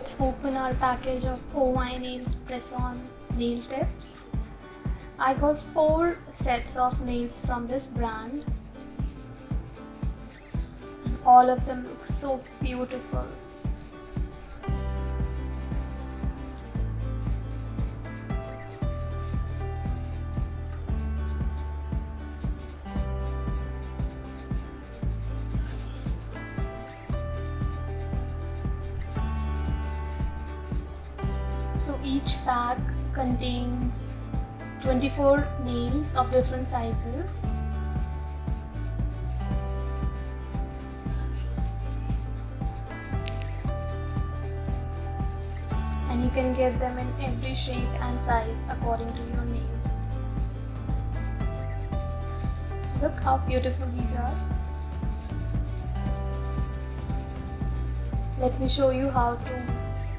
let's open our package of Oh My Nails press-on nail tips. I got 4 sets of nails from this brand. All of them look so beautiful. So each pack contains 24 nails of different sizes. And you can get them in every shape and size according to your nail. Look how beautiful these are. Let me show you how to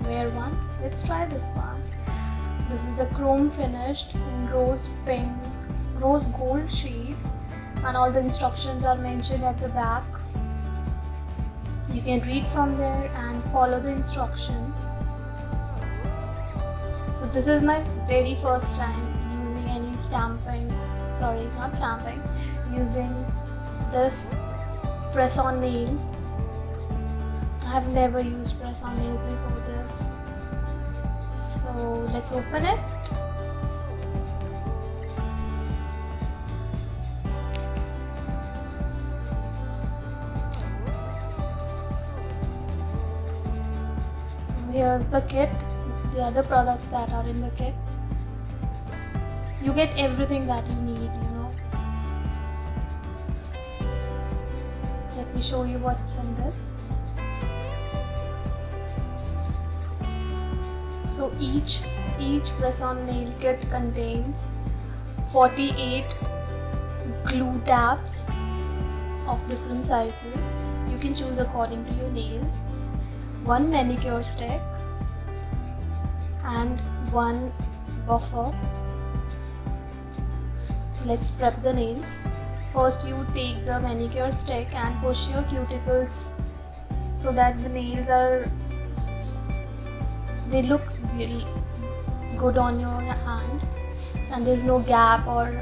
wear one. Let's try this one. This is the chrome finished in rose gold shade, and all the instructions are mentioned at the back. You can read from there and follow the instructions. So this is my very first time using any using this press-on nails. I have never used press-on nails before this. So let's open it. So here's the kit, the other products that are in the kit. You get everything that you need, Let me show you what's in this. So each press-on nail kit contains 48 glue tabs of different sizes. You can choose according to your nails. 1 manicure stick and 1 buffer. So let's prep the nails. First you take the manicure stick and push your cuticles so that the nails they look really good on your hand and there's no gap or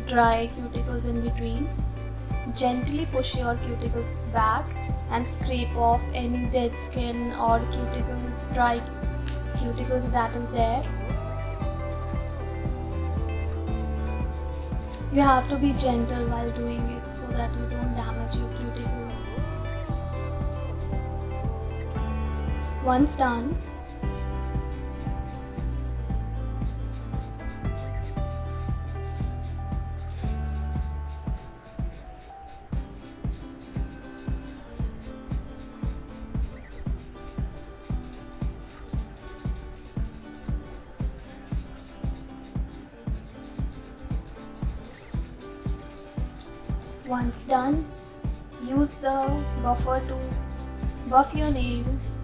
dry cuticles in between. Gently push your cuticles back and scrape off any dead skin or dry cuticles that is there. You have to be gentle while doing it so that you don't damage your cuticles. Once done, use the buffer to buff your nails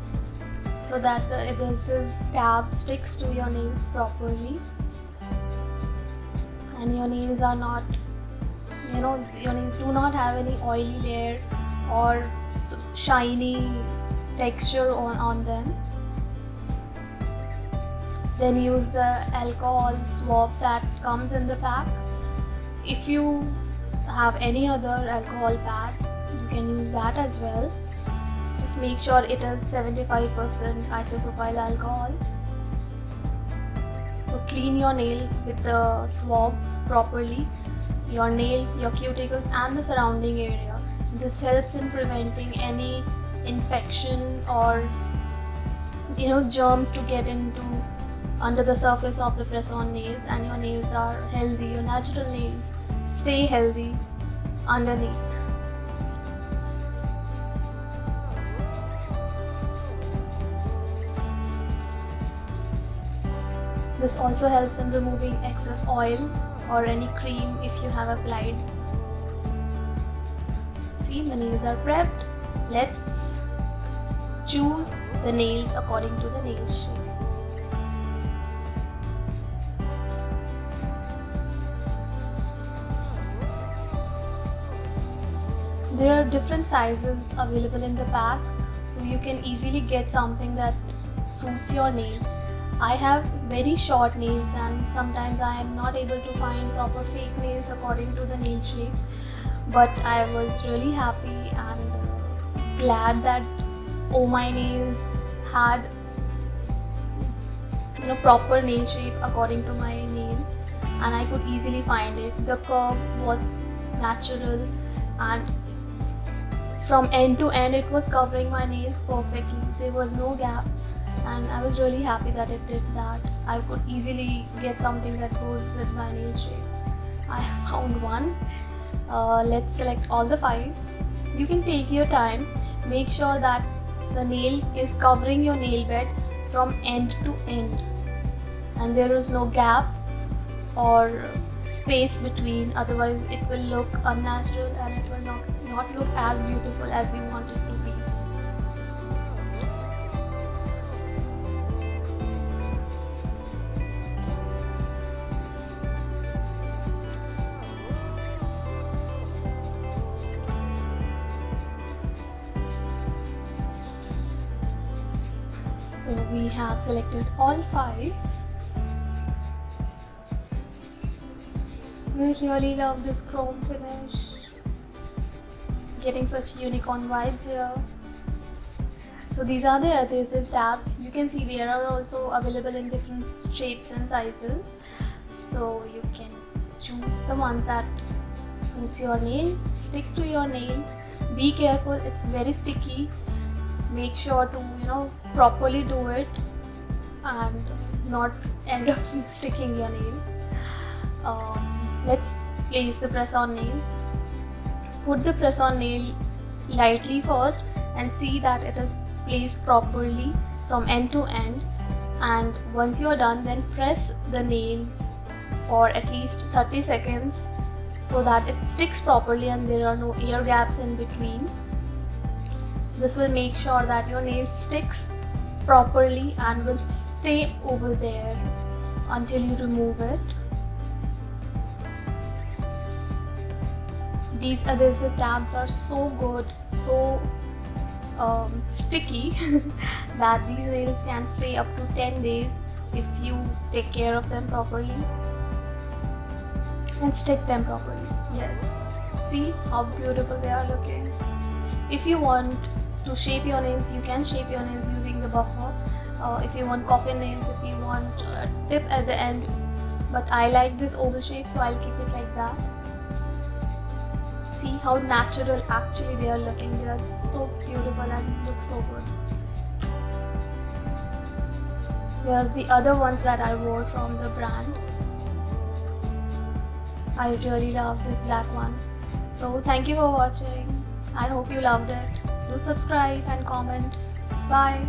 so that the adhesive tab sticks to your nails properly and your nails are not, your nails do not have any oily layer or shiny texture on them. Then use the alcohol swab that comes in the pack. If you have any other alcohol pad, you can use that as well. Just make sure it is 75% isopropyl alcohol. So clean your nail with the swab properly, your nail, your cuticles and the surrounding area. This helps in preventing any infection or germs to get under the surface of the press-on nails, and your nails are healthy. Your natural nails stay healthy underneath. This also helps in removing excess oil or any cream if you have applied. See, the nails are prepped. Let's choose the nails according to the nail shape. There are different sizes available in the pack, so you can easily get something that suits your nail. I have very short nails and sometimes I am not able to find proper fake nails according to the nail shape. But I was really happy and glad that Oh My Nails had proper nail shape according to my nail, and I could easily find it. The curve was natural and from end to end it was covering my nails perfectly. There was no gap and I was really happy that it did that. I could easily get something that goes with my nail shape. I found one. Let's select all the 5. You can take your time. Make sure that the nail is covering your nail bed from end to end and there is no gap or space between, otherwise it will look unnatural and it will not look as beautiful as you want it to be. So we have selected all 5. We really love this chrome finish. Getting such unicorn vibes here. So these are the adhesive tabs. You can see they are also available in different shapes and sizes. So you can choose the one that suits your nail. Stick to your nail. Be careful, it's very sticky. Make sure to properly do it and not end up sticking your nails. Let's place the press-on nails. Put the press-on nail lightly first and see that it is placed properly from end to end, and once you are done, then press the nails for at least 30 seconds so that it sticks properly and there are no air gaps in between. This will make sure that your nail sticks properly and will stay over there until you remove it. These adhesive tabs are so good, so sticky that these nails can stay up to 10 days if you take care of them properly and stick them properly. Yes, see how beautiful they are looking. If you want to shape your nails, you can shape your nails using the buffer. If you want coffin nails, if you want a tip at the end, but I like this oval shape, so I'll keep it like that. See how natural actually they are looking. They are so beautiful and look so good. There's the other ones that I wore from the brand. I really love this black one. So thank you for watching. I hope you loved it. Do subscribe and comment. Bye.